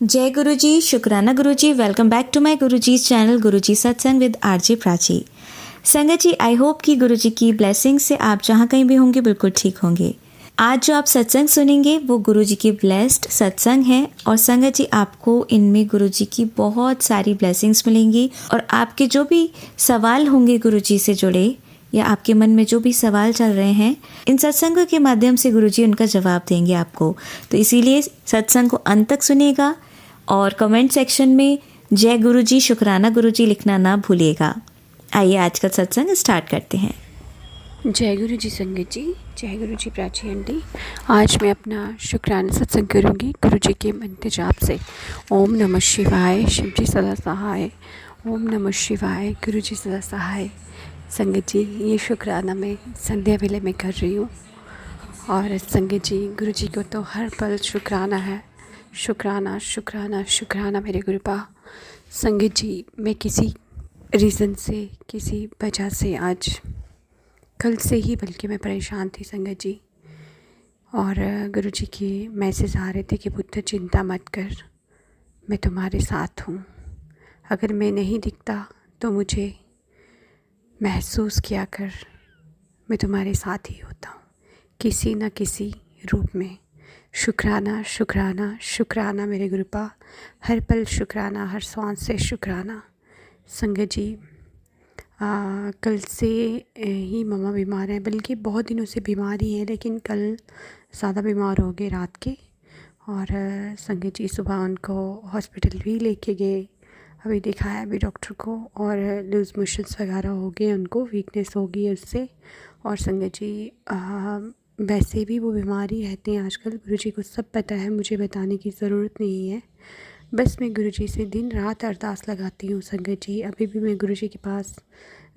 जय गुरु जी, शुक्राना गुरु जी। Welcome back to my Guru ji channel गुरु जी सत्संग विद आरजे प्राची। संगत जी, आई होप कि गुरु जी की ब्लेसिंग से आप जहाँ कहीं भी होंगे बिल्कुल ठीक होंगे। आज जो आप सत्संग सुनेंगे वो गुरु जी की ब्लेस्ड सत्संग है और संगत जी आपको इनमें गुरु जी की बहुत सारी ब्लेसिंग्स मिलेंगी और आपके जो भी सवाल होंगे गुरु जी से जुड़े या आपके मन में जो भी सवाल चल रहे हैं, इन सत्संगों के माध्यम से गुरुजी उनका जवाब देंगे आपको। तो इसीलिए सत्संग को अंत तक सुनिएगा और कमेंट सेक्शन में जय गुरुजी, शुक्राना गुरुजी लिखना ना भूलिएगा। आइए आज का सत्संग स्टार्ट करते हैं। जय गुरु जी संगत जी, जय गुरु जी प्राची आंटी। आज मैं अपना शुक्राना सत्संग करूंगी गुरु जी के मंत्र जाप से। ओम नमः शिवाय, शिव जी सदा सहाय। ओम नमः शिवाय, गुरु जी सदा सहाय। संगत जी, ये शुक्राना मैं संध्या वेले में कर रही हूँ और संगत जी, गुरु जी को तो हर पल शुक्राना है। शुक्राना शुक्राना शुक्राना मेरे गुरुपा। संगत जी, मैं किसी रीज़न से, किसी वजह से आज कल से ही बल्कि मैं परेशान थी संगत जी, और गुरु जी के मैसेज आ रहे थे कि पुत्र चिंता मत कर, मैं तुम्हारे साथ हूँ। अगर मैं नहीं दिखता तो मुझे महसूस किया कर, मैं तुम्हारे साथ ही होता हूँ किसी न किसी रूप में। शुक्राना शुक्राना शुक्राना मेरे गुरुपा, हर पल शुक्राना, हर सांस से शुक्राना। संगत जी, कल से ही मम्मा बीमार हैं, बल्कि बहुत दिनों से बीमार ही हैं, लेकिन कल ज़्यादा बीमार हो गए रात के। और संगत जी, सुबह उनको हॉस्पिटल भी लेके गए, अभी दिखाया भी डॉक्टर को, और लूज़ मोशंस वगैरह हो गए उनको, वीकनेस हो गई उससे। और संगत जी, वैसे भी वो बीमारी रहते हैं आजकल, गुरुजी को सब पता है, मुझे बताने की ज़रूरत नहीं है। बस मैं गुरुजी से दिन रात अरदास लगाती हूँ संगत जी। अभी भी मैं गुरुजी के पास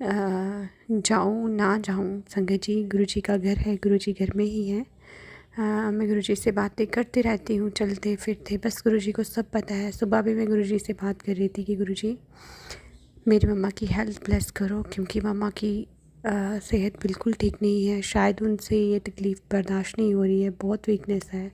जाऊँ ना जाऊँ संगत जी, गुरुजी का घर है, गुरुजी घर में ही है। मैं गुरुजी से बातें करते रहती हूँ, चलते फिरते, बस गुरुजी को सब पता है। सुबह भी मैं गुरुजी से बात कर रही थी कि गुरुजी मेरी मम्मा की हेल्थ ब्लेस करो, क्योंकि मम्मा की सेहत बिल्कुल ठीक नहीं है। शायद उनसे ये तकलीफ़ बर्दाश्त नहीं हो रही है, बहुत वीकनेस है।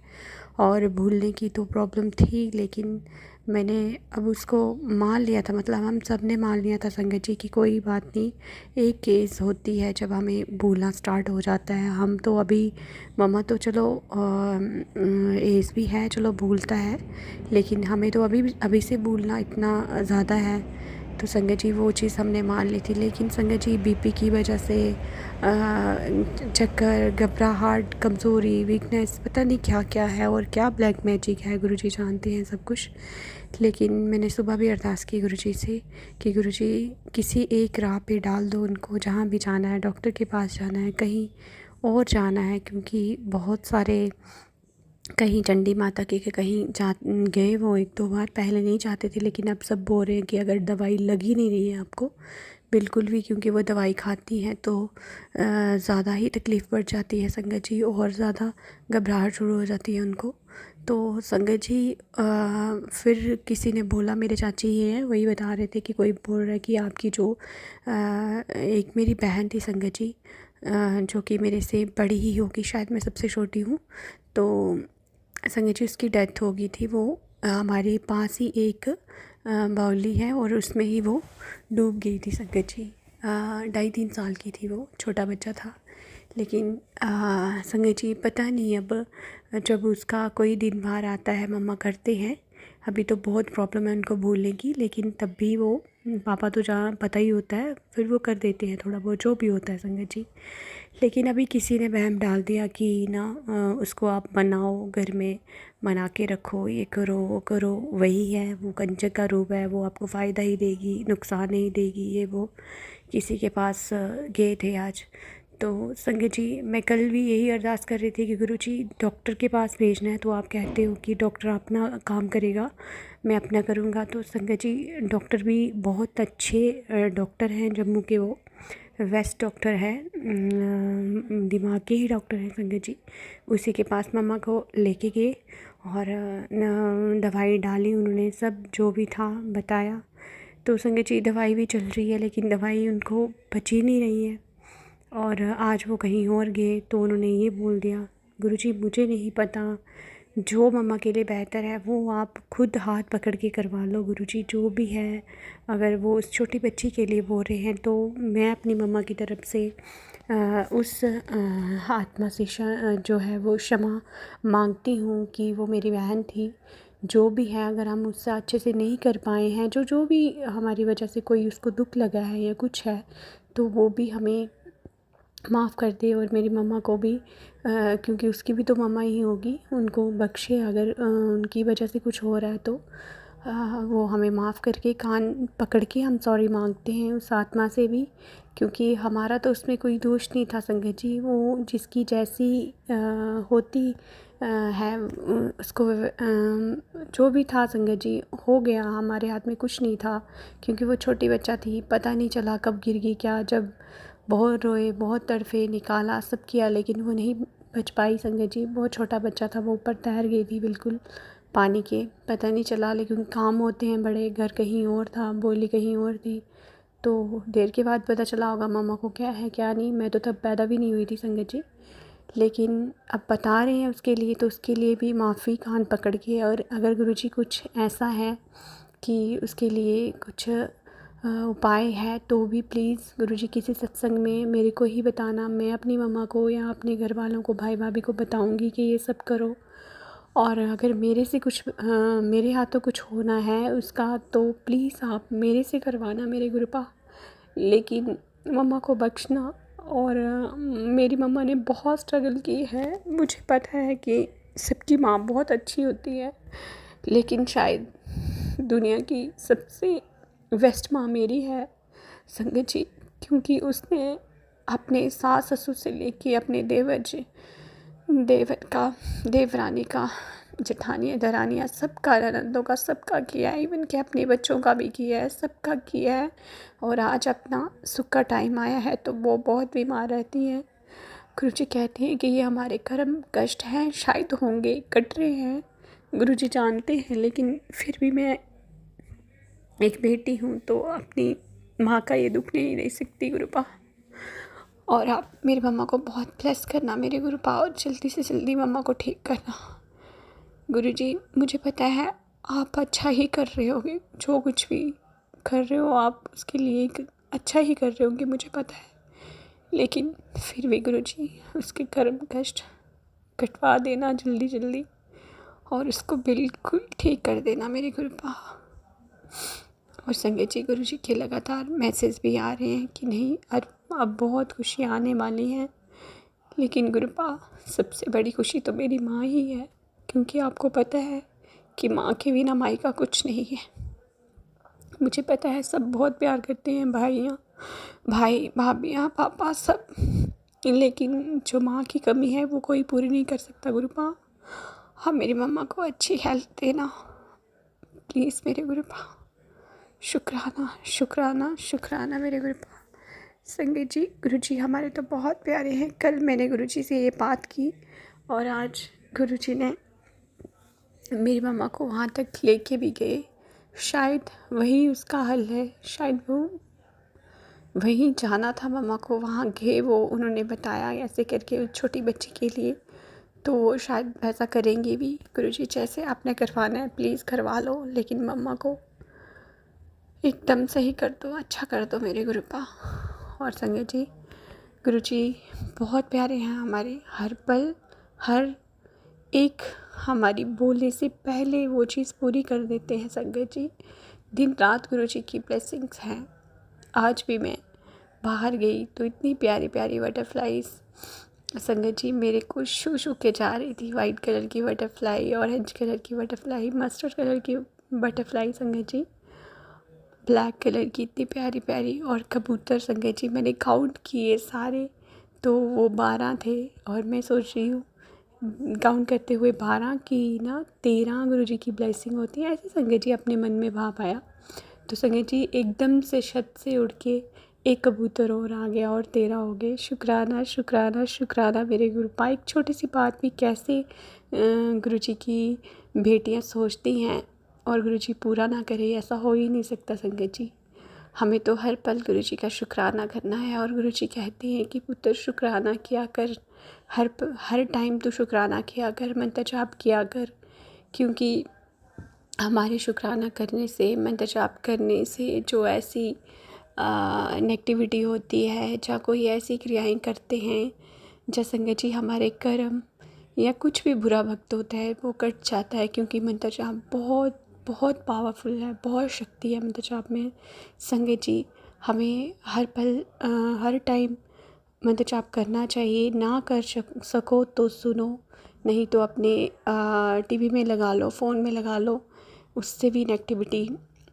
और भूलने की तो प्रॉब्लम थी, लेकिन मैंने अब उसको मान लिया था, मतलब हम सब ने मान लिया था संगत जी कि कोई बात नहीं, एक केस होती है जब हमें भूलना स्टार्ट हो जाता है। हम तो अभी, मम्मा तो चलो एज भी है, चलो भूलता है, लेकिन हमें तो अभी से भूलना इतना ज़्यादा है। तो संगत जी, वो चीज़ हमने मान ली थी, लेकिन संगत जी बीपी की वजह से चक्कर, घबराहट, कमज़ोरी, वीकनेस, पता नहीं क्या क्या है और क्या ब्लैक मैजिक है, गुरुजी जानते हैं सब कुछ। लेकिन मैंने सुबह भी अरदास की गुरुजी से कि गुरुजी किसी एक राह पे डाल दो उनको, जहाँ भी जाना है, डॉक्टर के पास जाना है, कहीं और जाना है, क्योंकि बहुत सारे, कहीं चंडी माता के कहीं जा गए वो 1-2 बार, पहले नहीं जाते थे, लेकिन अब सब बोल रहे हैं कि अगर दवाई लग ही नहीं रही है आपको बिल्कुल भी, क्योंकि वो दवाई खाती हैं तो ज़्यादा ही तकलीफ़ बढ़ जाती है संगत जी, और ज़्यादा घबराहट शुरू हो जाती है उनको। तो संगत जी, फिर किसी ने बोला, मेरे चाची ही हैं, वही बता रहे थे कि कोई बोल रहा है कि आपकी जो एक मेरी बहन थी संगत जी, जो कि मेरे से बड़ी ही होगी, शायद मैं सबसे छोटी हूँ। तो संगत जी, उसकी डेथ हो गई थी। वो हमारे पास ही एक बावली है और उसमें ही वो डूब गई थी संगत जी। 2.5-3 साल की थी वो, छोटा बच्चा था। लेकिन संगत जी, पता नहीं अब जब उसका कोई दिन बाहर आता है, मम्मा करते हैं, अभी तो बहुत प्रॉब्लम है उनको भूलने की, लेकिन तब भी वो, पापा तो जहाँ पता ही होता है, फिर वो कर देते हैं थोड़ा बहुत जो भी होता है संगत जी। लेकिन अभी किसी ने वहम डाल दिया कि ना, उसको आप बनाओ, घर में बना के रखो, ये करो वो करो, वही है, वो कंजक का रूप है, वो आपको फ़ायदा ही देगी, नुकसान नहीं देगी, ये वो। किसी के पास गए थे आज, तो संगत जी, मैं कल भी यही अरदास कर रही थी कि गुरुजी डॉक्टर के पास भेजना है, तो आप कहते हो कि डॉक्टर अपना काम करेगा, मैं अपना करूँगा। तो संगत जी, डॉक्टर भी बहुत अच्छे डॉक्टर हैं जम्मू के, वो वेस्ट डॉक्टर है, दिमाग के ही डॉक्टर हैं संगत जी। उसी के पास मम्मा को लेके गए और दवाई डाली उन्होंने, सब जो भी था बताया। तो संगत जी, दवाई भी चल रही है, लेकिन दवाई उनको बची नहीं रही है। और आज वो कहीं और गए तो उन्होंने ये बोल दिया, गुरुजी मुझे नहीं पता, जो मम्मा के लिए बेहतर है वो आप खुद हाथ पकड़ के करवा लो गुरुजी, जो भी है। अगर वो उस छोटी बच्ची के लिए बोल रहे हैं तो मैं अपनी मम्मा की तरफ से उस आत्मा से जो है वो क्षमा मांगती हूँ कि वो मेरी बहन थी। जो भी है, अगर हम उससे अच्छे से नहीं कर पाए हैं, जो भी हमारी वजह से कोई उसको दुख लगा है या कुछ है, तो वो भी हमें माफ़ कर दे। और मेरी मम्मा को भी क्योंकि उसकी भी तो मम्मा ही होगी, उनको बख्शे। अगर उनकी वजह से कुछ हो रहा है तो वो हमें माफ़ करके कान पकड़ के हम सॉरी मांगते हैं उस आत्मा से भी, क्योंकि हमारा तो उसमें कोई दोष नहीं था संगत जी। वो जिसकी जैसी होती है उसको जो भी था संगत जी हो गया, हमारे हाथ में कुछ नहीं था, क्योंकि वो छोटी बच्चा थी, पता नहीं चला कब गिर गई क्या। जब बहुत रोए, बहुत तड़फे, निकाला, सब किया, लेकिन वो नहीं बच पाई संगत जी। बहुत छोटा बच्चा था, वो ऊपर तैर गई थी बिल्कुल पानी के, पता नहीं चला। लेकिन काम होते हैं बड़े, घर कहीं और था, बोली कहीं और थी, तो देर के बाद पता चला होगा मम्मा को क्या है क्या नहीं। मैं तो तब पैदा भी नहीं हुई थी संगत जी, लेकिन अब बता रहे हैं उसके लिए, तो उसके लिए भी माफ़ी कान पकड़ के। और अगर गुरुजी कुछ ऐसा है कि उसके लिए कुछ उपाय है तो भी प्लीज़ गुरुजी किसी सत्संग में मेरे को ही बताना। मैं अपनी मम्मा को या अपने घर वालों को, भाई भाभी को बताऊंगी कि ये सब करो। और अगर मेरे से कुछ मेरे हाथों कुछ होना है उसका, तो प्लीज़ आप मेरे से करवाना मेरे गुरुपा, लेकिन मम्मा को बख्शना। और मेरी मम्मा ने बहुत स्ट्रगल की है, मुझे पता है कि सबकी माँ बहुत अच्छी होती है, लेकिन शायद दुनिया की सबसे बेस्ट माँ मेरी है संगत जी, क्योंकि उसने अपने सास ससुर से लेके अपने देवर का, देवरानी का, जेठानियाँ दरानियाँ, सबका, ननंदों का, सबका किया है, इवन के अपने बच्चों का भी किया है, सबका किया है। और आज अपना सुख का टाइम आया है तो वो बहुत बीमार रहती हैं। गुरुजी कहते हैं कि ये हमारे कर्म कष्ट हैं, शायद होंगे, कट रहे हैं, गुरुजी जानते हैं, लेकिन फिर भी मैं एक बेटी हूँ तो अपनी माँ का ये दुख नहीं ले सकती गुरुपा। और आप मेरी मम्मा को बहुत ब्लेस करना मेरे गुरुपा, और जल्दी से जल्दी मम्मा को ठीक करना गुरुजी। मुझे पता है आप अच्छा ही कर रहे होगे, जो कुछ भी कर रहे हो आप उसके लिए एक अच्छा ही कर रहे होंगे, मुझे पता है। लेकिन फिर भी गुरुजी उसके कर्म कष्ट कटवा देना जल्दी जल्दी, और उसको बिल्कुल ठीक कर देना मेरे गुरुपा। और संगत जी गुरुजी के लगातार मैसेज भी आ रहे हैं कि नहीं अब बहुत खुशियाँ आने वाली हैं, लेकिन गुरुपा सबसे बड़ी खुशी तो मेरी माँ ही है, क्योंकि आपको पता है कि माँ के बिना माई का कुछ नहीं है। मुझे पता है सब बहुत प्यार करते हैं, भाई भाभियाँ पापा सब, लेकिन जो माँ की कमी है वो कोई पूरी नहीं कर सकता गुरुपा। हाँ, मेरी मम्मा को अच्छी हेल्थ देना प्लीज़ मेरे गुरुपा। शुक्राना शुक्राना शुक्राना मेरे गुरुपा। संगत जी गुरुजी हमारे तो बहुत प्यारे हैं। कल मैंने गुरुजी से ये बात की और आज गुरुजी ने मेरी मम्मा को वहाँ तक लेके भी गए। शायद वही उसका हल है, शायद वो वहीं जाना था मम्मा को, वहाँ गए वो, उन्होंने बताया ऐसे करके उस छोटी बच्ची के लिए, तो वो शायद ऐसा करेंगे भी। गुरुजी जैसे आपने करवाना है प्लीज़ करवा लो, लेकिन मम्मा को एकदम सही कर दो, अच्छा कर दो मेरे गुरुपा। और संगत जी गुरुजी बहुत प्यारे हैं हमारे, हर पल हर एक हमारी बोलने से पहले वो चीज़ पूरी कर देते हैं संगत जी। दिन रात गुरुजी की ब्लेसिंग्स हैं। आज भी मैं बाहर गई तो इतनी प्यारी प्यारी बटरफ्लाईज संगत जी मेरे को छू छू के जा रही थी। वाइट कलर की बटरफ्लाई, ऑरेंज कलर की बटरफ्लाई, मस्टर्ड कलर की बटरफ्लाई संगत जी, ब्लैक कलर की इतनी प्यारी प्यारी, और कबूतर संगत जी मैंने काउंट किए सारे तो वो 12 थे। और मैं सोच रही हूँ काउंट करते हुए 12 की ना 13 गुरुजी की ब्लेसिंग होती है, ऐसे संगत जी अपने मन में भाव आया। तो संगत जी एकदम से छत से उड़ के एक कबूतर और आ गया और 13 हो गए। शुक्राना शुक्राना शुक्राना मेरे गुरुपा। एक छोटी सी बात भी कैसे गुरुजी की बेटियां सोचती हैं और गुरुजी पूरा ना करे, ऐसा हो ही नहीं सकता संगत जी। हमें तो हर पल गुरुजी का शुक्राना करना है, और गुरुजी कहते हैं कि पुत्र शुक्राना किया कर, हर टाइम तू शुक्राना किया कर, मंत्र जाप किया कर, क्योंकि हमारे शुक्राना करने से, मंत्र जाप करने से जो ऐसी नेगेटिविटी होती है, या कोई ऐसी क्रियाएं करते हैं, जैसे संगत जी हमारे कर्म या कुछ भी बुरा वक्त होता है वो कट जाता है, क्योंकि मंत्र जाप बहुत बहुत पावरफुल है, बहुत शक्ति है मंत्र जाप में। संगत जी हमें हर पल हर टाइम मंत्र जाप करना चाहिए। ना कर सको तो सुनो, नहीं तो अपने टीवी में लगा लो, फ़ोन में लगा लो, उससे भी नेगेटिविटी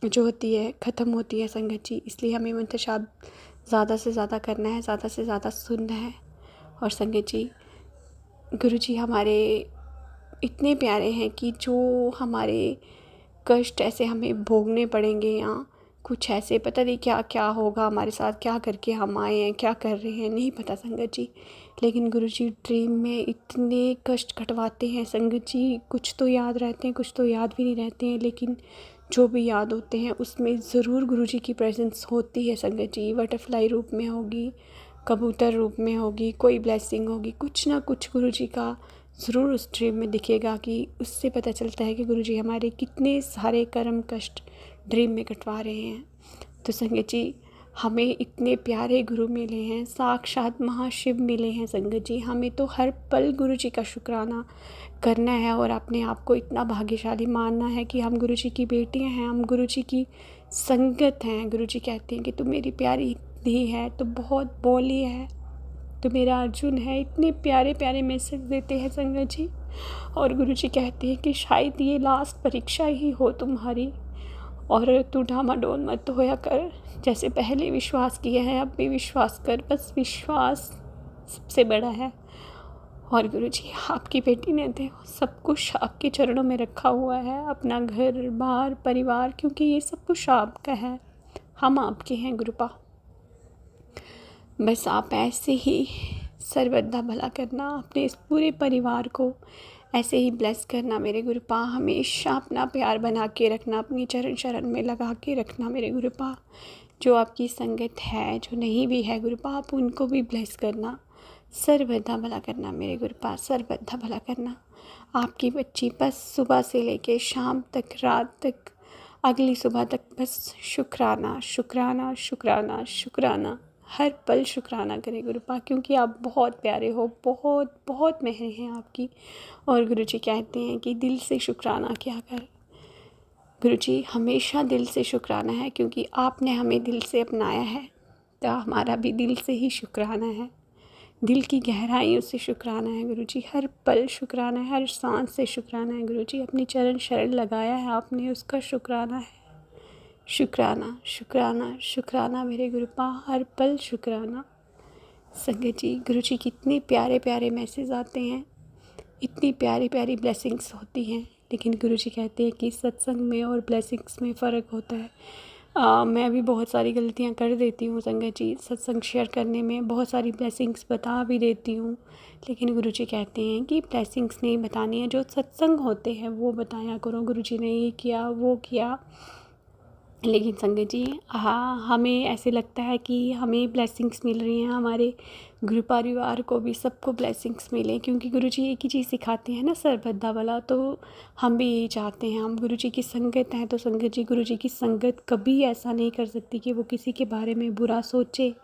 जो होती है ख़त्म होती है संगत जी। इसलिए हमें मंत्र जाप ज़्यादा से ज़्यादा करना है, ज़्यादा से ज़्यादा सुनना है। और संगत जी गुरु जी हमारे इतने प्यारे हैं कि जो हमारे कष्ट ऐसे हमें भोगने पड़ेंगे, या कुछ ऐसे पता नहीं क्या क्या होगा हमारे साथ, क्या करके हम आए हैं, क्या कर रहे हैं, नहीं पता संगत जी। लेकिन गुरुजी ड्रीम में इतने कष्ट कटवाते हैं संगत जी, कुछ तो याद रहते हैं, कुछ तो याद भी नहीं रहते हैं, लेकिन जो भी याद होते हैं उसमें ज़रूर गुरुजी की प्रेजेंस होती है संगत जी। बटरफ्लाई रूप में होगी, कबूतर रूप में होगी, कोई ब्लेसिंग होगी, कुछ ना कुछ गुरुजी का ज़रूर उस ड्रीम में दिखेगा, कि उससे पता चलता है कि गुरुजी हमारे कितने सारे कर्म कष्ट ड्रीम में कटवा रहे हैं। तो संगत जी हमें इतने प्यारे गुरु मिले हैं, साक्षात महाशिव मिले हैं संगत जी। हमें तो हर पल गुरु जी का शुक्राना करना है और अपने आप को इतना भाग्यशाली मानना है कि हम गुरु जी की बेटियां हैं, हम गुरु जी की संगत हैं। गुरु जी कहते हैं कि तू मेरी प्यारी धी है, तो बहुत बोली है, तो मेरा अर्जुन है। इतने प्यारे प्यारे मैसेज देते हैं संगत जी। और गुरु जी कहते हैं कि शायद ये लास्ट परीक्षा ही हो तुम्हारी, और तू डामाडोल मत होया कर, जैसे पहले विश्वास किया है अब भी विश्वास कर, बस विश्वास सबसे बड़ा है। और गुरुजी आपकी बेटी ने देखो सब कुछ आपके चरणों में रखा हुआ है, अपना घर बार परिवार, क्योंकि ये सब कुछ आपका है, हम आपके हैं गुरुपा। बस आप ऐसे ही सर्वदा भला करना, अपने इस पूरे परिवार को ऐसे ही ब्लेस करना मेरे गुरुपा। हमेशा अपना प्यार बना के रखना, अपनी चरण शरण में लगा के रखना मेरे गुरुपा। जो आपकी संगत है, जो नहीं भी है गुरुपा, आप उनको भी ब्लेस करना, सर्वदा भला करना मेरे गुरुपा, सर्वदा भला करना। आपकी बच्ची बस सुबह से लेके शाम तक, रात तक, अगली सुबह तक बस शुक्राना शुक्राना शुक्राना शुक्राना, हर पल शुक्राना करें गुरुपा, क्योंकि आप बहुत प्यारे हो, बहुत बहुत मेहर हैं आपकी। और गुरुजी कहते हैं कि दिल से शुक्राना किया कर। गुरुजी हमेशा दिल से शुक्राना है, क्योंकि आपने हमें दिल से अपनाया है, तो हमारा भी दिल से ही शुक्राना है, दिल की गहराइयों से शुक्राना है गुरुजी। हर पल शुक्राना है, हर सांस से शुक्राना है गुरुजी। अपनी चरण शरण लगाया है आपने, उसका शुक्राना है। शुक्राना शुक्राना शुक्राना मेरे गुरुपा, हर पल शुक्राना। संगत जी गुरुजी कितने प्यारे प्यारे मैसेज आते हैं, इतनी प्यारी प्यारी ब्लेसिंग्स होती हैं, लेकिन गुरुजी कहते हैं कि सत्संग में और ब्लेसिंग्स में फ़र्क होता है। मैं भी बहुत सारी गलतियां कर देती हूँ संगत जी, सत्संग शेयर करने में बहुत सारी ब्लेसिंग्स बता भी देती हूँ, लेकिन गुरुजी कहते हैं कि ब्लेसिंग्स नहीं बतानी है, जो सत्संग होते हैं वो बताया करो। गुरुजी ने ये किया वो किया, लेकिन संगत जी हाँ, हमें ऐसे लगता है कि हमें ब्लेसिंग्स मिल रही हैं, हमारे गुरु परिवार को भी सबको ब्लेसिंग्स मिले, क्योंकि गुरुजी एक ही चीज़ सिखाते हैं ना, सर्वदा वाला। तो हम भी यही चाहते हैं, हम गुरुजी की संगत हैं, तो संगत जी गुरुजी की संगत कभी ऐसा नहीं कर सकती कि वो किसी के बारे में बुरा सोचे,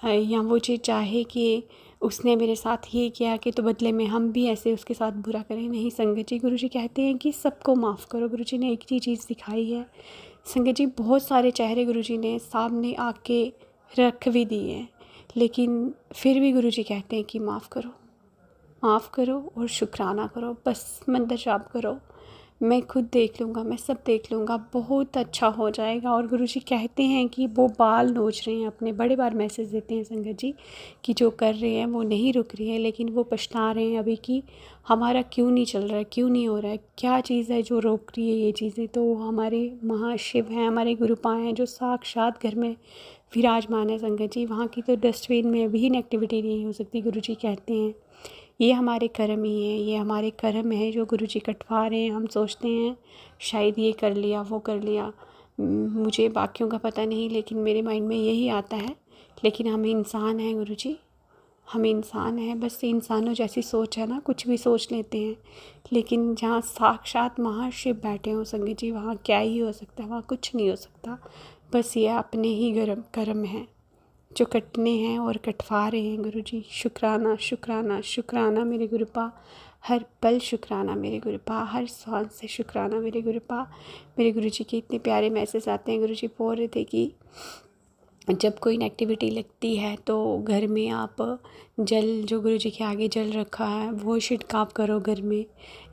या वो चीज़ चाहे कि उसने मेरे साथ ये किया कि तो बदले में हम भी ऐसे उसके साथ बुरा करें। नहीं संगत जी, गुरुजी कहते हैं कि सबको माफ़ करो। गुरुजी ने एक ही चीज़ सिखाई है संगत जी। बहुत सारे चेहरे गुरुजी ने सामने आके रख भी दिए हैं, लेकिन फिर भी गुरुजी कहते हैं कि माफ़ करो और शुक्राना करो, बस मंत्र जाप करो, मैं खुद देख लूँगा, मैं सब देख लूँगा, बहुत अच्छा हो जाएगा। और गुरुजी कहते हैं कि वो बाल नोच रहे हैं अपने, बड़े बार मैसेज देते हैं संगत जी कि जो कर रहे हैं वो नहीं रुक रही है, लेकिन वो पछता रहे हैं अभी कि हमारा क्यों नहीं चल रहा है, क्यों नहीं हो रहा है, क्या चीज़ है जो रोक रही है ये चीज़ें। तो हमारे महाशिव हैं, हमारे गुरुपा हैं, जो साक्षात घर में विराजमान है संगत जी। वहाँ की तो डस्टबिन में भी नेगेटिविटी नहीं हो सकती। गुरुजी कहते हैं ये हमारे कर्म ही हैं, ये हमारे कर्म है जो गुरुजी कटवा रहे हैं। हम सोचते हैं शायद ये कर लिया वो कर लिया, मुझे बाकियों का पता नहीं, लेकिन मेरे माइंड में यही आता है। लेकिन हम इंसान हैं गुरुजी, हम इंसान हैं, बस इंसानों जैसी सोच है ना, कुछ भी सोच लेते हैं। लेकिन जहाँ साक्षात महाशिव बैठे हों संगत जी, वहाँ क्या ही हो सकता है, वहाँ कुछ नहीं हो सकता। बस ये अपने ही कर्म हैं जो कटने हैं और कटवा रहे हैं गुरु जी। शुक्राना शुक्राना शुक्राना मेरे गुरुपा, हर पल शुक्राना मेरे गुरुपा, हर सांस से शुक्राना मेरे गुरुपा। मेरे गुरु जी के इतने प्यारे मैसेज आते हैं। गुरु जी बोल रहे थे कि जब कोई नेगेटिविटी लगती है तो घर में आप जल, जो गुरु जी के आगे जल रखा है वो छिड़काव करो घर में,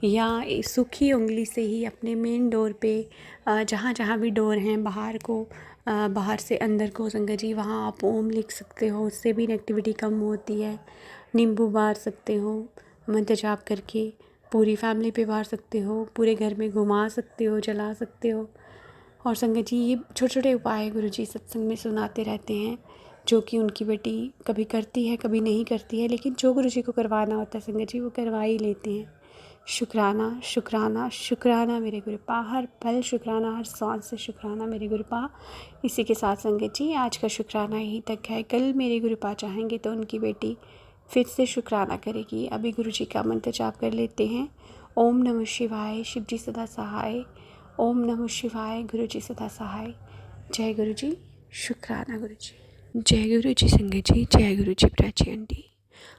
या सूखी उंगली से ही अपने मेन डोर पे, जहाँ जहाँ भी डोर हैं बाहर को, बाहर से अंदर को संगत जी, वहाँ आप ओम लिख सकते हो, उससे भी नेगेटिविटी कम होती है। नींबू बार सकते हो मंत्र जाप करके, पूरी फैमिली पे बार सकते हो, पूरे घर में घुमा सकते हो, जला सकते हो। और संगत जी ये छोटे छोटे उपाय गुरु जी सत्संग में सुनाते रहते हैं, जो कि उनकी बेटी कभी करती है कभी नहीं करती है, लेकिन जो गुरु जी को करवाना होता है संगत जी वो करवा ही लेते हैं। शुक्राना शुक्राना शुक्राना मेरे गुरुपा, हर पल शुक्राना, हर सांस से शुक्राना मेरे गुरुपा। इसी के साथ संगत जी आज का शुक्राना यहीं तक है। कल मेरे गुरुपा चाहेंगे तो उनकी बेटी फिर से शुक्राना करेगी। अभी गुरु जी का मंत्र जाप कर लेते हैं। ओम नमः शिवाय, शिव जी सदा सहाय। ओम नमः शिवाय, गुरु जी सदा सहाय। जय गुरु जी, शुक्राना गुरु जी। जय गुरु जी संगत जी, जय गुरु जी प्राची आंटी।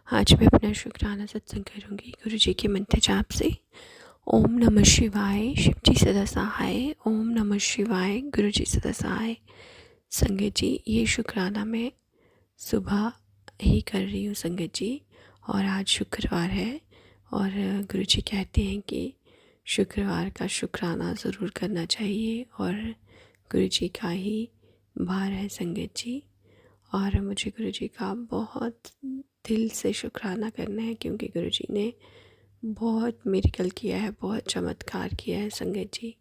आज मैं अपना शुक्राना सत्संग करूँगी गुरु जी के मंत्र जाप से। ओम नमः शिवाय, शिव जी सदा सहाय। ओम नमः शिवाय, गुरु जी सदा सहाय। संगत जी ये शुक्राना मैं सुबह ही कर रही हूँ संगत जी, और आज शुक्रवार है और गुरु जी कहते हैं कि शुक्रवार का शुक्राना ज़रूर करना चाहिए, और गुरु जी का ही भार है संगत जी। और मुझे गुरु जी का बहुत दिल से शुक्राना करना है, क्योंकि गुरु जी ने बहुत मिरेकल किया है, बहुत चमत्कार किया है संगत जी।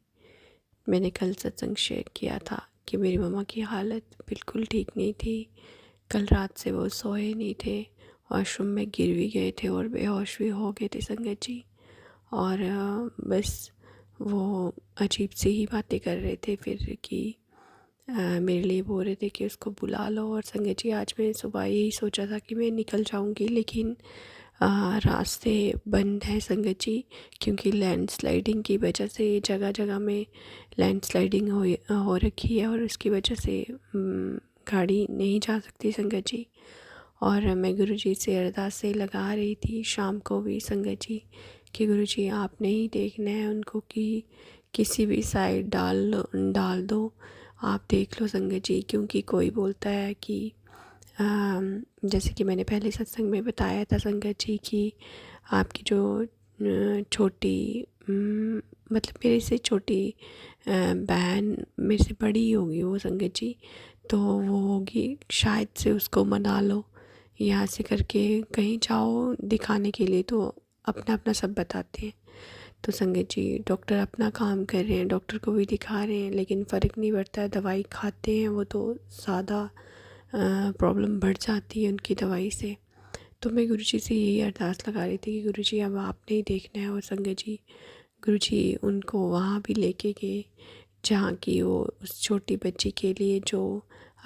मैंने कल सत्संग शेयर किया था कि मेरी मम्मा की हालत बिल्कुल ठीक नहीं थी। कल रात से वो सोए नहीं थे, वॉशरूम में गिर भी गए थे और बेहोश भी हो गए थे संगत जी। और बस वो अजीब सी ही बातें कर रहे थे फिर कि मेरे लिए बोल रहे थे कि उसको बुला लो। और संगत जी आज मैं सुबह यही सोचा था कि मैं निकल जाऊंगी, लेकिन रास्ते बंद हैं संगत जी, क्योंकि लैंडस्लाइडिंग की वजह से जगह जगह में लैंडस्लाइडिंग हो रखी है, और उसकी वजह से गाड़ी नहीं जा सकती संगत जी। और मैं गुरु जी से अरदासें लगा रही थी शाम को भी संगत जी कि गुरु जी आपने ही देखना है उनको कि किसी भी साइड डाल दो, आप देख लो संगत जी। क्योंकि कोई बोलता है कि जैसे कि मैंने पहले सत्संग में बताया था संगत जी कि आपकी जो छोटी मतलब मेरे से छोटी बहन मेरे से बड़ी होगी वो संगत जी, तो वो होगी शायद से उसको मना लो यहाँ से करके कहीं जाओ दिखाने के लिए, तो अपना अपना सब बताते हैं। तो संगत जी डॉक्टर अपना काम कर रहे हैं, डॉक्टर को भी दिखा रहे हैं, लेकिन फ़र्क नहीं पड़ता है। दवाई खाते हैं वो तो ज़्यादा प्रॉब्लम बढ़ जाती है उनकी दवाई से। तो मैं गुरुजी से यही अरदास लगा रही थी कि गुरुजी अब आपने ही देखना है। और संगत जी गुरुजी उनको वहाँ भी लेके गए जहाँ की वो उस छोटी बच्ची के लिए जो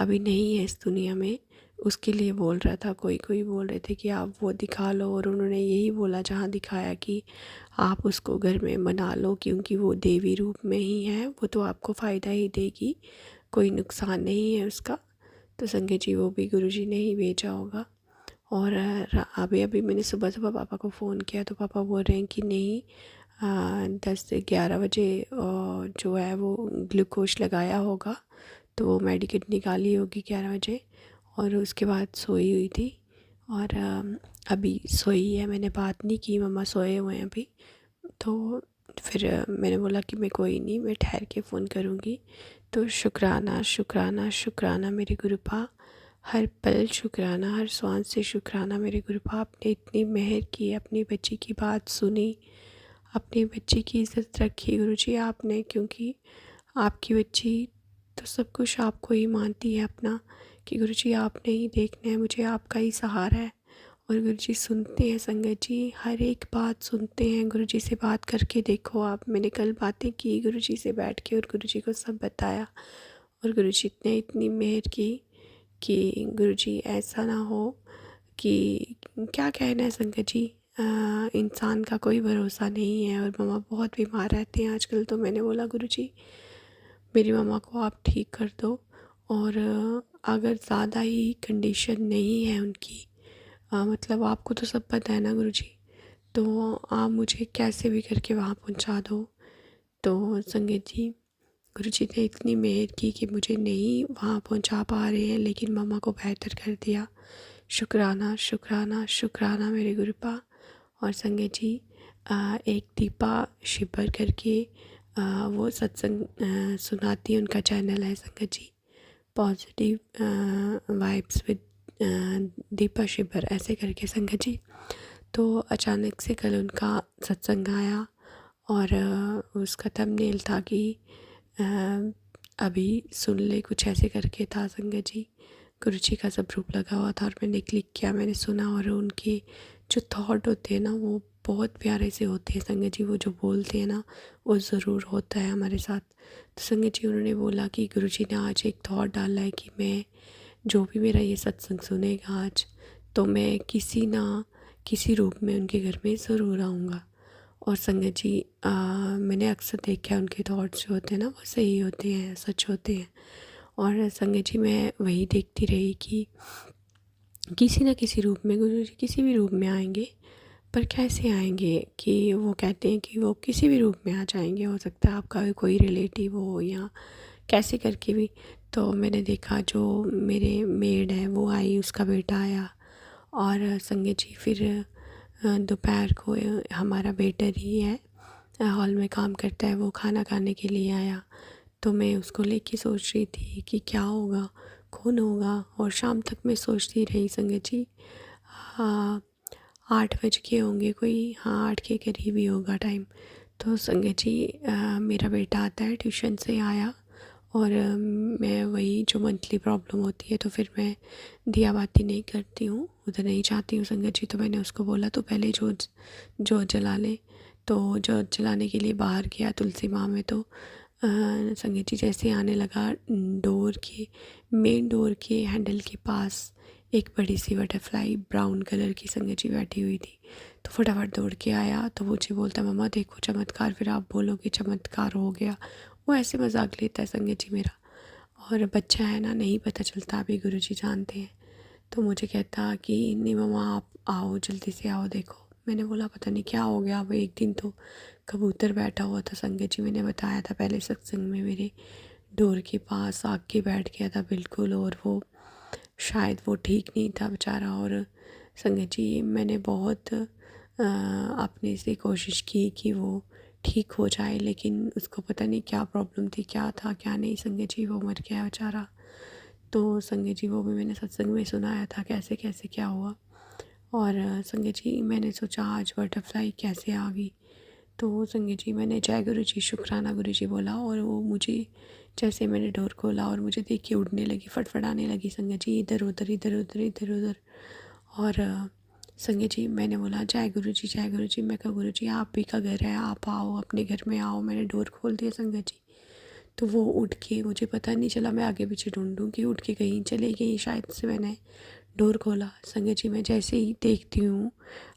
अभी नहीं है इस दुनिया में, उसके लिए बोल रहा था। कोई बोल रहे थे कि आप वो दिखा लो, और उन्होंने यही बोला जहाँ दिखाया कि आप उसको घर में मना लो, क्योंकि वो देवी रूप में ही है, वो तो आपको फ़ायदा ही देगी, कोई नुकसान नहीं है उसका। तो संगत जी वो भी गुरुजी ने ही भेजा होगा। और अभी मैंने सुबह पापा को फ़ोन किया तो पापा बोल रहे हैं कि नहीं 10 से 11 बजे जो है वो ग्लूकोज लगाया होगा, तो वो मेडिकेट निकाली होगी 11 बजे, और उसके बाद सोई हुई थी। और अभी सोई है, मैंने बात नहीं की, मम्मा सोए हुए हैं अभी। तो फिर मैंने बोला कि मैं कोई नहीं, मैं ठहर के फ़ोन करूँगी। तो शुक्राना शुक्राना शुक्राना मेरे गुरुपा, हर पल शुक्राना, हर सांस से शुक्राना मेरे गुरुपा। आपने इतनी मेहर की, अपनी बच्ची की बात सुनी, अपनी बच्ची की इज़्ज़त रखी गुरुजी आपने, क्योंकि आपकी बच्ची तो सब कुछ आपको ही मानती है अपना, कि गुरुजी आपने ही देखना है, मुझे आपका ही सहारा है। और गुरुजी सुनते हैं संगत जी, हर एक बात सुनते हैं। गुरुजी से बात करके देखो आप, मैंने कल बातें की गुरुजी से बैठ के और गुरुजी को सब बताया, और गुरुजी ने इतनी मेहर की कि गुरुजी ऐसा ना हो कि क्या कहना है संगत जी, इंसान का कोई भरोसा नहीं है और मम्मा बहुत बीमार रहते हैं आजकल। तो मैंने बोला गुरुजी मेरी मम्मा को आप ठीक कर दो, और अगर ज़्यादा ही कंडीशन नहीं है उनकी, मतलब आपको तो सब पता है ना गुरुजी, तो आप मुझे कैसे भी करके वहाँ पहुँचा दो। तो संगत जी गुरुजी ने इतनी मेहर की कि मुझे नहीं वहाँ पहुँचा पा रहे हैं, लेकिन मम्मा को बेहतर कर दिया। शुक्राना शुक्राना शुक्राना मेरे गुरुपा। और संगत जी एक दीपा शिबर करके वो सत्संग सुनाती है, उनका चैनल है संगत जी, पॉजिटिव वाइब्स विद दीपा शिबर ऐसे करके संगत जी। तो अचानक से कल उनका सत्संग आया और उसका थंबनेल था कि अभी सुन ले, कुछ ऐसे करके था संगत जी। गुरुजी का सब रूप लगा हुआ था और मैंने क्लिक किया, मैंने सुना, और उनके जो थॉट होते हैं ना वो बहुत प्यारे से होते हैं संगत जी। वो जो बोलते हैं ना वो ज़रूर होता है हमारे साथ। तो संगत जी उन्होंने बोला कि गुरुजी ने आज एक थॉट डाला है कि मैं जो भी मेरा ये सत्संग सुनेगा आज, तो मैं किसी ना किसी रूप में उनके घर में ज़रूर आऊँगा। और संगत जी मैंने अक्सर देखा है उनके थॉट्स जो होते हैं ना वो सही होते हैं, सच होते हैं। और संगत जी मैं वही देखती रही कि किसी न किसी रूप में गुरुजी किसी भी रूप में आएंगे, पर कैसे आएंगे कि वो कहते हैं कि वो किसी भी रूप में आ जाएंगे। हो सकता है आपका कोई रिलेटिव हो या कैसे करके भी। तो मैंने देखा जो मेरे मेड है वो आई, उसका बेटा आया, और संगत जी फिर दोपहर को हमारा वेटर ही है, हॉल में काम करता है, वो खाना खाने के लिए आया। तो मैं उसको लेके सोच रही थी कि क्या होगा, कौन होगा, और शाम तक मैं सोचती रही संगत जी। 8 बज के होंगे कोई, हाँ 8 के करीब ही होगा टाइम। तो संगत जी मेरा बेटा आता है, ट्यूशन से आया, और मैं वही जो मंथली प्रॉब्लम होती है तो फिर मैं दिया बाती नहीं करती हूँ, उधर नहीं जाती हूँ संगत जी। तो मैंने उसको बोला तो पहले जोत जला ले। तो जोत जलाने के लिए बाहर गया तुलसी माँ में। तो संगत जी जैसे आने लगा, मेन डोर के हैंडल के पास एक बड़ी सी बटरफ्लाई ब्राउन कलर की संगत जी बैठी हुई थी। तो फटाफट दौड़ के आया, तो मुझे बोलता मम्मा देखो चमत्कार। फिर आप बोलोगे चमत्कार हो गया। वो ऐसे मजाक लेता है संगत जी मेरा, और बच्चा है ना, नहीं पता चलता, अभी गुरुजी जानते हैं। तो मुझे कहता कि नहीं मम्मा आप आओ, जल्दी से आओ देखो। मैंने बोला पता नहीं क्या हो गया। अब एक दिन तो कबूतर बैठा हुआ था संगत जी, मैंने बताया था पहले सत्संग में, मेरे डोर के पास आके बैठ गया था बिल्कुल, और वो शायद वो ठीक नहीं था बेचारा। और संगत जी मैंने बहुत अपने से कोशिश की कि वो ठीक हो जाए, लेकिन उसको पता नहीं क्या प्रॉब्लम थी, क्या था क्या नहीं संगत जी, वो मर गया बेचारा। तो संगत जी वो भी मैंने सत्संग में सुनाया था कैसे कैसे क्या हुआ। और संगत जी मैंने सोचा आज बटरफ्लाई कैसे आ गई। तो संगत जी मैंने जय गुरु जी शुक्राना गुरु जी बोला, और वो मुझे जैसे मैंने डोर खोला और मुझे देख के उड़ने लगी, फटफटाने लगी संगत जी, इधर उधर इधर उधर इधर उधर। और संगत जी मैंने बोला जय गुरु जी जय गुरु जी। मैं कहा गुरु जी आप ही का घर है, आप आओ, अपने घर में आओ। मैंने डोर खोल दिया संगत जी। तो वो उठ के, मुझे पता नहीं चला, मैं आगे पीछे ढूंढूं कि उठ के कहीं चले गई शायद से। मैंने डोर खोला संगत जी, मैं जैसे ही देखती हूँ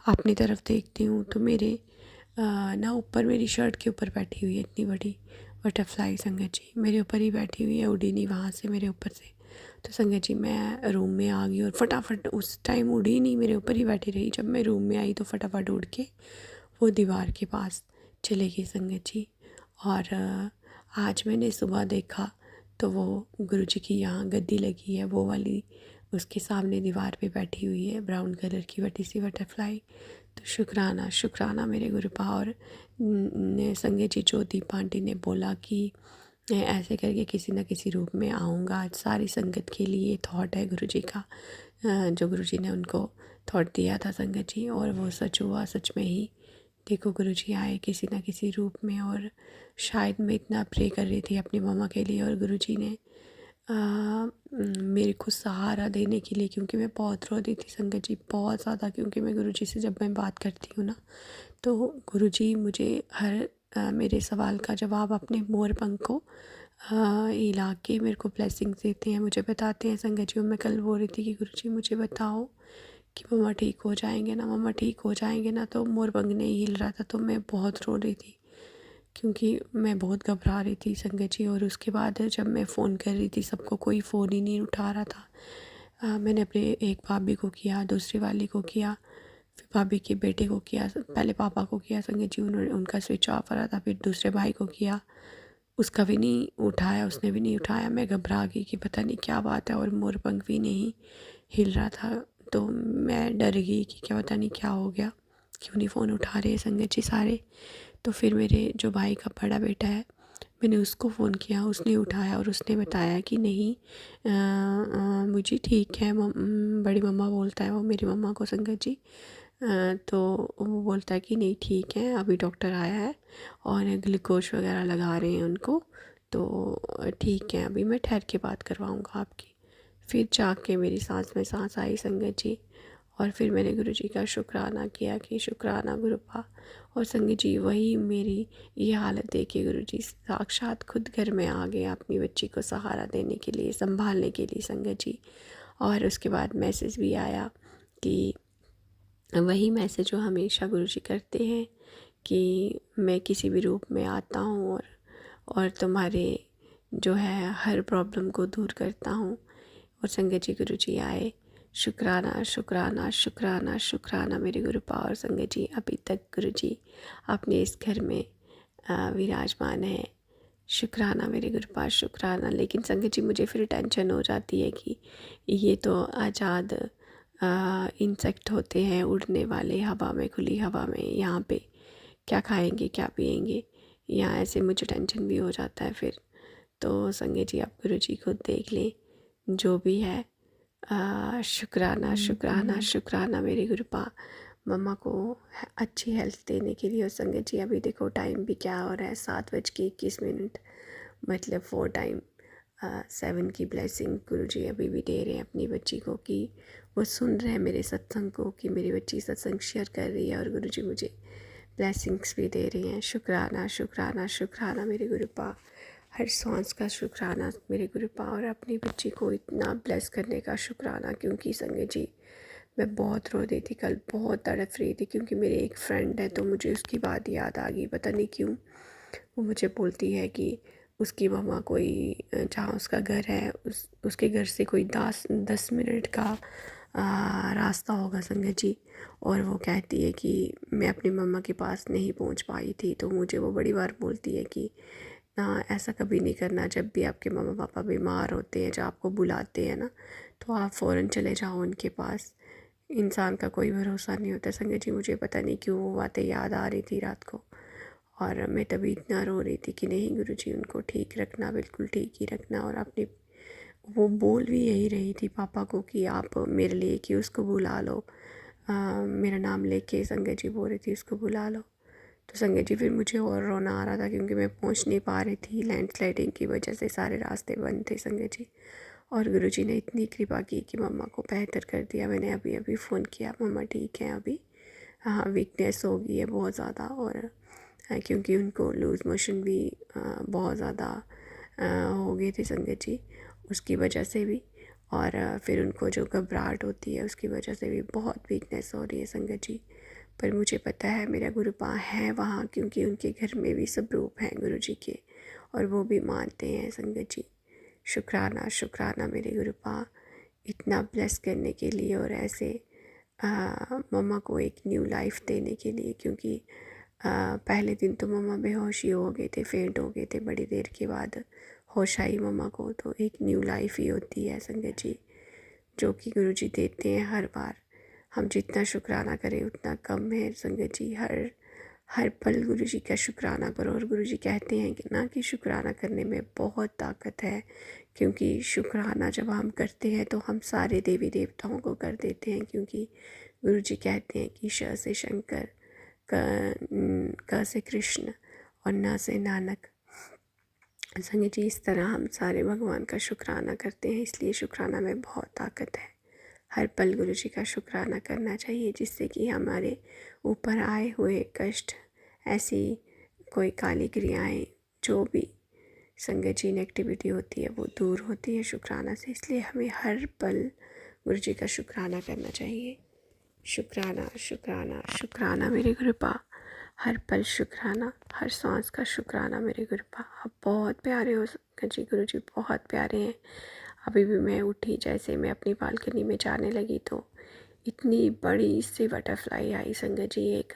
अपनी तरफ देखती हूँ तो मेरे ना ऊपर, मेरी शर्ट के ऊपर बैठी हुई है इतनी बड़ी बटरफ्लाई संगत जी, मेरे ऊपर ही बैठी हुई है, उड़ी नहीं वहाँ से मेरे ऊपर से। तो संगत जी मैं रूम में आ गई और फटाफट, उस टाइम उड़ी नहीं, मेरे ऊपर ही बैठी रही। जब मैं रूम में आई तो फटाफट उड़ के वो दीवार के पास चले गई संगत जी। और आज मैंने सुबह देखा तो वो गुरुजी की यहाँ गद्दी लगी है, वो वाली, उसके सामने दीवार पे बैठी हुई है ब्राउन कलर की बड़ी सी बटरफ्लाई। तो शुक्राना शुक्राना मेरे गुरुपा। और संगत जी जो दीपा आंटी ने बोला कि ऐसे करके किसी न किसी रूप में आऊँगा, आज सारी संगत के लिए थॉट है गुरुजी का, जो गुरुजी ने उनको थॉट दिया था संगत जी, और वो सच हुआ। सच में ही देखो गुरुजी आए किसी न किसी रूप में। और शायद मैं इतना प्रे कर रही थी अपनी मम्मा के लिए, और गुरुजी ने मेरे को सहारा देने के लिए, क्योंकि मैं बहुत रो रही थी संगत जी, बहुत ज़्यादा। क्योंकि मैं गुरुजी से जब मैं बात करती हूँ ना तो गुरुजी मुझे हर मेरे सवाल का जवाब अपने मोर पंख को हिला के मेरे को ब्लेसिंग्स देते हैं, मुझे बताते हैं संगत जी। और मैं कल बोल रही थी कि गुरुजी मुझे बताओ कि मम्मा ठीक हो जाएंगे ना, मम्मा ठीक हो जाएंगे ना। तो मोरपंख नहीं हिल रहा था, तो मैं बहुत रो रही थी क्योंकि मैं बहुत घबरा रही थी संगत जी। और उसके बाद जब मैं फ़ोन कर रही थी सबको, कोई फ़ोन ही नहीं उठा रहा था। मैंने अपने एक भाभी को किया, दूसरी वाली को किया, फिर भाभी के बेटे को किया, पहले पापा को किया संगत जी, उन्होंने उनका स्विच ऑफ आ रहा था। फिर दूसरे भाई को किया, उसका भी नहीं उठाया, उसने भी नहीं उठाया। मैं घबरा गई कि पता नहीं क्या बात है, और मोरपंख भी नहीं हिल रहा था। तो मैं डर गई कि क्या पता नहीं क्या हो गया, क्यों नहीं फ़ोन उठा रहे संगत जी सारे। तो फिर मेरे जो भाई का बड़ा बेटा है, मैंने उसको फ़ोन किया, उसने उठाया और उसने बताया कि नहीं मुझे ठीक है। बड़ी मम्मा बोलता है वो मेरी मम्मा को संगत जी। तो वो बोलता है कि नहीं ठीक है, अभी डॉक्टर आया है और ग्लूकोज वगैरह लगा रहे हैं उनको, तो ठीक है, अभी मैं ठहर के बात करवाऊँगा आपकी। फिर जाके मेरी सांस में सांस आई संगत जी। और फिर मैंने गुरुजी का शुक्राना किया कि शुक्राना गुरुपा। और संगत जी वही मेरी ये हालत देख के गुरुजी साक्षात खुद घर में आ गए अपनी बच्ची को सहारा देने के लिए, संभालने के लिए संगत जी। और उसके बाद मैसेज भी आया कि वही मैसेज जो हमेशा गुरुजी करते हैं कि मैं किसी भी रूप में आता हूँ और तुम्हारे जो है हर प्रॉब्लम को दूर करता हूँ। और संगत जी गुरुजी आए। शुक्राना शुक्राना शुक्राना शुक्राना मेरे गुरुपा। और संगत जी अभी तक गुरुजी अपने इस घर में विराजमान है। शुक्राना मेरे गुरुपा, शुक्राना। लेकिन संगत जी मुझे फिर टेंशन हो जाती है कि ये तो आज़ाद इंसेक्ट होते हैं, उड़ने वाले, हवा में, खुली हवा में, यहाँ पे क्या खाएंगे क्या पिएंगे, या ऐसे मुझे टेंशन भी हो जाता है फिर। तो संगत जी आप गुरुजी खुद देख लें जो भी है। शुक्राना शुक्राना शुक्राना मेरे गुरुपा, मम्मा को अच्छी हेल्थ देने के लिए। और संगत जी अभी देखो टाइम भी क्या हो रहा है, 7:21, मतलब 4 टाइम 7 की ब्लेसिंग गुरुजी अभी भी दे रहे हैं अपनी बच्ची को, कि वो सुन रहे हैं मेरे सत्संग को, कि मेरी बच्ची सत्संग शेयर कर रही है और गुरुजी मुझे ब्लेसिंग्स भी दे रही हैं। शुक्राना शुक्राना शुक्राना मेरे गुरुपा, हर सांस का शुक्राना मेरे गुरुपा। और अपनी बच्ची को इतना ब्लेस करने का शुक्राना, क्योंकि संगत जी मैं बहुत रो रही थी कल, बहुत तड़प रही थी, क्योंकि मेरी एक फ्रेंड है तो मुझे उसकी बात याद आ गई, पता नहीं क्यों। वो मुझे बोलती है कि उसकी मम्मा कोई जहाँ उसका घर है उसके घर से कोई 10 मिनट का रास्ता होगा संगत जी। और वो कहती है कि मैं अपनी मम्मा के पास नहीं पहुँच पाई थी। तो मुझे वो बड़ी बार बोलती है कि ना ऐसा कभी नहीं करना, जब भी आपके मम्मा पापा बीमार होते हैं, जब आपको बुलाते हैं ना, तो आप फ़ौरन चले जाओ उनके पास। इंसान का कोई भरोसा नहीं होता संगत जी। मुझे पता नहीं क्यों वो बातें याद आ रही थी रात को, और मैं तभी इतना रो रही थी कि नहीं गुरुजी उनको ठीक रखना, बिल्कुल ठीक ही रखना। और अपने वो बोल भी यही रही थी पापा को कि आप मेरे लिए कि उसको बुला लो, मेरा नाम लेके संगत जी बोल रही थी उसको बुला लो। तो संगत जी फिर मुझे और रोना आ रहा था, क्योंकि मैं पहुंच नहीं पा रही थी, लैंडस्लाइडिंग की वजह से सारे रास्ते बंद थे संगत जी। और गुरुजी ने इतनी कृपा की कि मम्मा को बेहतर कर दिया। मैंने अभी अभी फ़ोन किया, मम्मा ठीक है अभी, हाँ वीकनेस हो गई है बहुत ज़्यादा। और क्योंकि उनको लूज़ मोशन भी बहुत ज़्यादा हो गए थे संगत जी, उसकी वजह से भी। और फिर उनको जो घबराहट होती है उसकी वजह से भी बहुत वीकनेस हो रही है संगत जी। पर मुझे पता है मेरा गुरुपा है वहाँ, क्योंकि उनके घर में भी सब रूप हैं गुरु जी के, और वो भी मानते हैं संगत जी। शुक्राना शुक्राना मेरे गुरुपा, इतना ब्लेस करने के लिए, और ऐसे मम्मा को एक न्यू लाइफ देने के लिए। क्योंकि पहले दिन तो मम्मा बेहोश ही हो गए थे, फेंट हो गए थे, बड़ी देर के बाद होश आई मम्मा को। तो एक न्यू लाइफ ही होती है संगत जी, जो कि गुरुजी देते हैं हर बार। हम जितना शुक्राना करें उतना कम है संगत जी। हर हर पल गुरुजी का शुक्राना करो। और गुरुजी कहते हैं कि ना कि शुक्राना करने में बहुत ताकत है, क्योंकि शुक्राना जब हम करते हैं तो हम सारे देवी देवताओं को कर देते हैं। क्योंकि गुरुजी कहते हैं कि श से शंकर, क से कृष्ण और न से नानक। संगत जी इस तरह हम सारे भगवान का शुक्राना करते हैं, इसलिए शुक्राना में बहुत ताकत है। हर पल गुरुजी का शुक्राना करना चाहिए, जिससे कि हमारे ऊपर आए हुए कष्ट, ऐसी कोई काली क्रियाएं, जो भी संगत जी नेगेटिविटी होती है वो दूर होती है शुक्राना से। इसलिए हमें हर पल गुरुजी का शुक्राना करना चाहिए। शुक्राना शुक्राना शुक्राना मेरे गुरुपा, हर पल शुक्राना, हर सांस का शुक्राना मेरे गुरुपा। आप बहुत प्यारे हो संगत जी, गुरु जी बहुत प्यारे हैं। अभी भी मैं उठी, जैसे मैं अपनी बालकनी में जाने लगी तो इतनी बड़ी सी बटरफ्लाई आई संगत जी, एक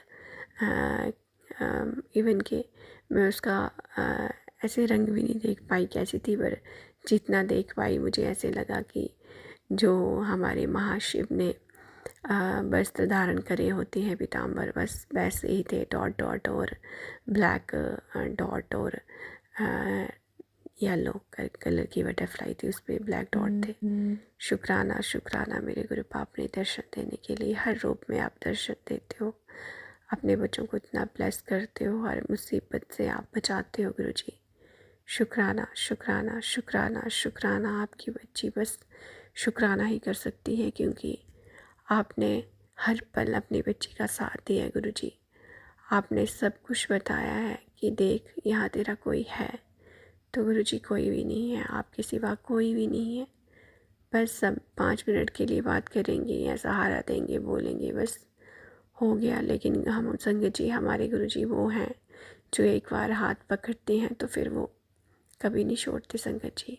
इवन कि मैं उसका ऐसे रंग भी नहीं देख पाई कैसी थी, पर जितना देख पाई मुझे ऐसे लगा कि जो हमारे महाशिव ने वस्त्र धारण करे होते हैं पीताम्बर, बस वैसे ही थे, डॉट डॉट और ब्लैक डॉट और येलो कलर की बटरफ्लाई थी, उस पर ब्लैक डॉट थे। शुक्राना शुक्राना मेरे गुरुपा, अपने दर्शन देने के लिए। हर रूप में आप दर्शन देते हो, अपने बच्चों को इतना ब्लेस करते हो, हर मुसीबत से आप बचाते हो गुरु जी। शुक्राना शुक्राना शुक्राना शुक्राना। आपकी बच्ची बस शुक्राना ही कर सकती है, क्योंकि आपने हर पल अपनी बच्ची का साथ दिया है गुरु जी। आपने सब कुछ बताया है कि देख यहाँ तेरा कोई है, तो गुरु जी कोई भी नहीं है, आपके सिवा कोई भी नहीं है। बस सब 5 मिनट के लिए बात करेंगे या सहारा देंगे, बोलेंगे, बस हो गया। लेकिन हम संगत जी, हमारे गुरु जी वो हैं जो एक बार हाथ पकड़ते हैं तो फिर वो कभी नहीं छोड़ते संगत जी।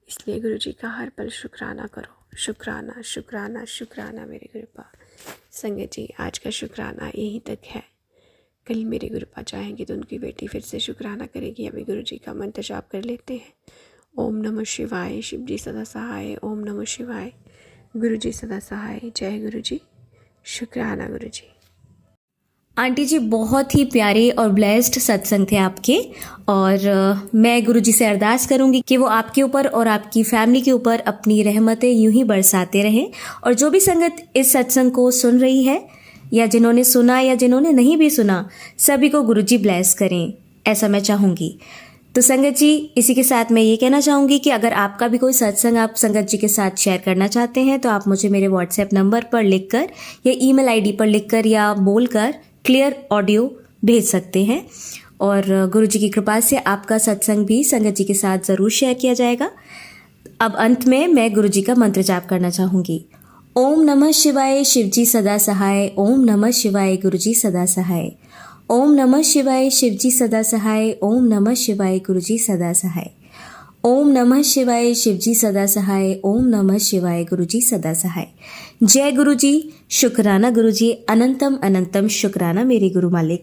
इसलिए गुरु जी का हर पल शुक्राना करो। शुक्राना शुक्राना शुक्राना मेरे गुरुपा। संगत जी, आज का शुक्राना यहीं तक है। कल मेरे गुरुपा चाहेंगे तो उनकी बेटी फिर से शुक्राना करेगी। अभी गुरु जी का मंत्र जाप कर लेते हैं। ओम नमः शिवाय, शिव जी सदा सहाय। ओम नमः शिवाय, गुरु जी सदा सहाय। जय गुरु जी। शुक्राना गुरु जी। आंटी जी, बहुत ही प्यारे और ब्लेस्ड सत्संग थे आपके, और मैं गुरुजी से अरदास करूंगी कि वो आपके ऊपर और आपकी फैमिली के ऊपर अपनी रहमतें यूं ही बरसाते रहें। और जो भी संगत इस सत्संग को सुन रही है, या जिन्होंने सुना या जिन्होंने नहीं भी सुना, सभी को गुरुजी ब्लेस करें, ऐसा मैं चाहूँगी। तो संगत जी, इसी के साथ मैं ये कहना चाहूँगी कि अगर आपका भी कोई सत्संग आप संगत जी के साथ शेयर करना चाहते हैं, तो आप मुझे मेरे व्हाट्सएप नंबर पर लिखकर या ईमेल आईडी पर लिखकर या बोलकर क्लियर ऑडियो भेज सकते हैं, और गुरुजी की कृपा से आपका सत्संग भी संगत जी के साथ ज़रूर शेयर किया जाएगा। अब अंत में मैं गुरुजी का मंत्र जाप करना चाहूँगी। ओम नमः शिवाय, शिवजी सदा सहाय। ओम नमः शिवाय, गुरुजी सदा सहाय। ओम नमः शिवाय, शिवजी सदा सहाय। ओम नमः शिवाय, गुरुजी सदा सहाय। ओम नमः शिवाय, शिवजी सदा सहाय। ओम नमः शिवाय, गुरुजी सदा सहाय। जय गुरुजी। शुक्राना गुरुजी, अनंतम अनंतम शुक्राना मेरे गुरु मालिक।